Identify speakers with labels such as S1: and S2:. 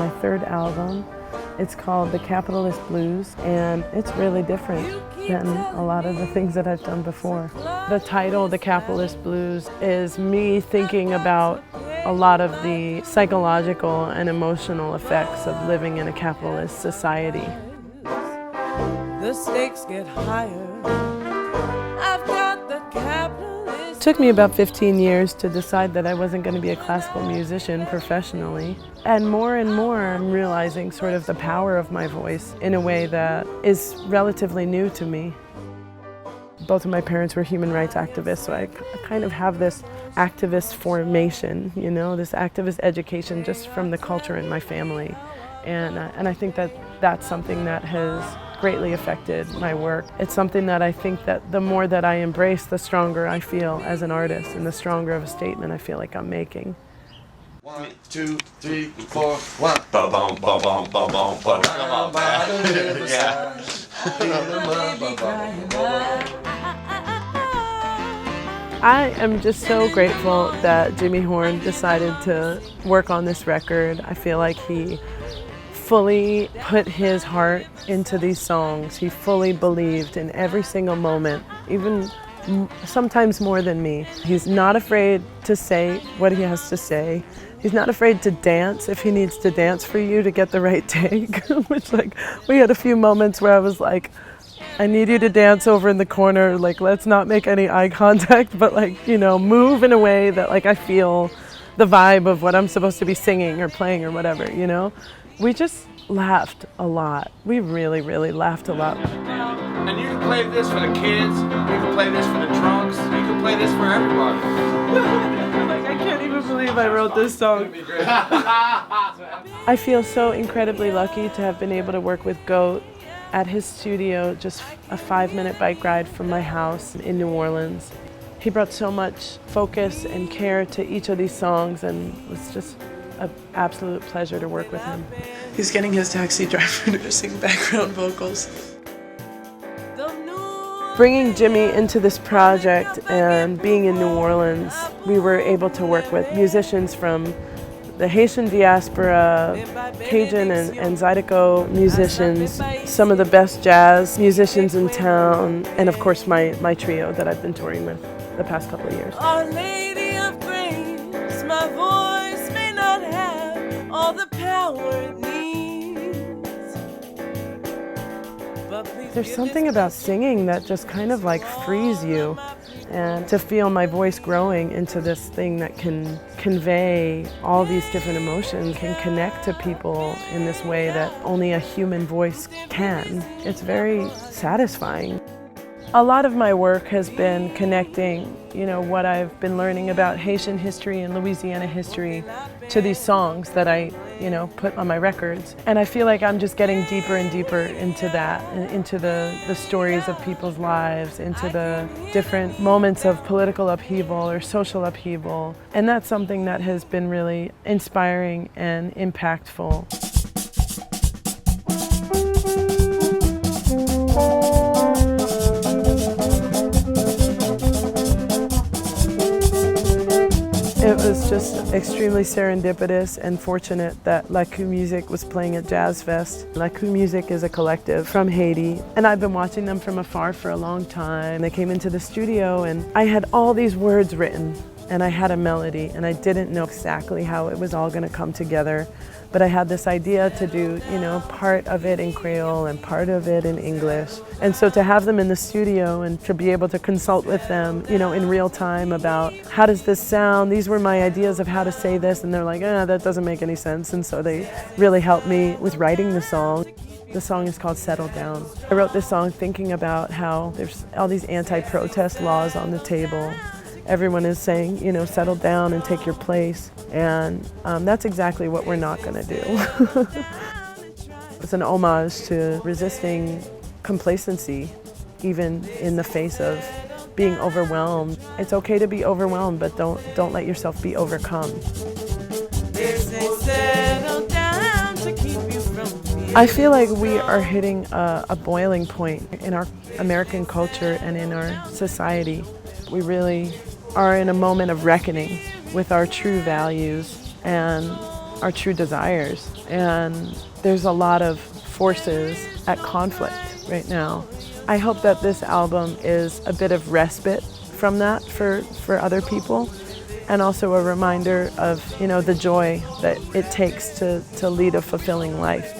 S1: my third album. It's called The Capitalist Blues, and it's really different than a lot of the things that I've done before. The title, The Capitalist Blues, is me thinking about a lot of the psychological and emotional effects of living in a capitalist society.
S2: The stakes get higher. I've got the capitalist.
S1: It took me about 15 years to decide that I wasn't going to be a classical musician professionally. And more I'm realizing sort of the power of my voice in a way that is relatively new to me. Both of my parents were human rights activists, so I kind of have this activist formation, you know, this activist education just from the culture in my family. And I think that that's something that has greatly affected my work. It's something that I think that the more that I embrace, the stronger I feel as an artist and the stronger of a statement I feel like I'm making.
S3: 1, 2, 3, 4, 1. Ba-bum, ba-bum, ba-bum, ba-bum. Come on, man. Yeah.
S1: I am just so grateful that Jimmy Horn decided to work on this record. I feel like he fully put his heart into these songs. He fully believed in every single moment, even sometimes more than me. He's not afraid to say what he has to say. He's not afraid to dance if he needs to dance for you to get the right take, which like we had a few moments where I was like, I need you to dance over in the corner, like let's not make any eye contact, but like, you know, move in a way that like I feel the vibe of what I'm supposed to be singing or playing or whatever, you know? We just laughed a lot. We really laughed a lot.
S4: And you can play this for the kids, you can play this for the drunks, you can play this for everybody.
S1: Like, I can't even believe I wrote this song. I feel so incredibly lucky to have been able to work with Goat at his studio, just a 5-minute bike ride from my house in New Orleans. He brought so much focus and care to each of these songs, and it was just an absolute pleasure to work with him.
S5: He's getting his taxi driver to sing background vocals.
S1: Bringing Jimmy into this project and being in New Orleans, we were able to work with musicians from the Haitian diaspora, Cajun and Zydeco musicians, some of the best jazz musicians in town, and of course my trio that I've been touring with the past couple of years.
S2: Our Lady of Grace, my voice may not have all the power it needs. But
S1: there's something about singing that just kind of like frees you, and to feel my voice growing into this thing that can convey all these different emotions, can connect to people in this way that only a human voice can. It's very satisfying. A lot of my work has been connecting, you know, what I've been learning about Haitian history and Louisiana history to these songs that I, you know, put on my records. And I feel like I'm just getting deeper and deeper into that, into the stories of people's lives, into the different moments of political upheaval or social upheaval. And that's something that has been really inspiring and impactful. It was just extremely serendipitous and fortunate that La Coup Music was playing at Jazz Fest. La Coup Music is a collective from Haiti, and I've been watching them from afar for a long time. They came into the studio and I had all these words written and I had a melody, and I didn't know exactly how it was all going to come together. But I had this idea to do, you know, part of it in Creole and part of it in English. And so to have them in the studio and to be able to consult with them, you know, in real time about how does this sound? These were my ideas of how to say this, and they're like, that doesn't make any sense. And so they really helped me with writing the song. The song is called Settle Down. I wrote this song thinking about how there's all these anti-protest laws on the table. Everyone is saying, you know, settle down and take your place. And that's exactly what we're not going to do. It's an homage to resisting complacency, even in the face of being overwhelmed. It's okay to be overwhelmed, but don't let yourself be overcome. I feel like we are hitting a boiling point in our American culture and in our society. We really are in a moment of reckoning with our true values, and our true desires. And there's a lot of forces at conflict right now. I hope that this album is a bit of respite from that for other people, and also a reminder of, you know, the joy that it takes to lead a fulfilling life.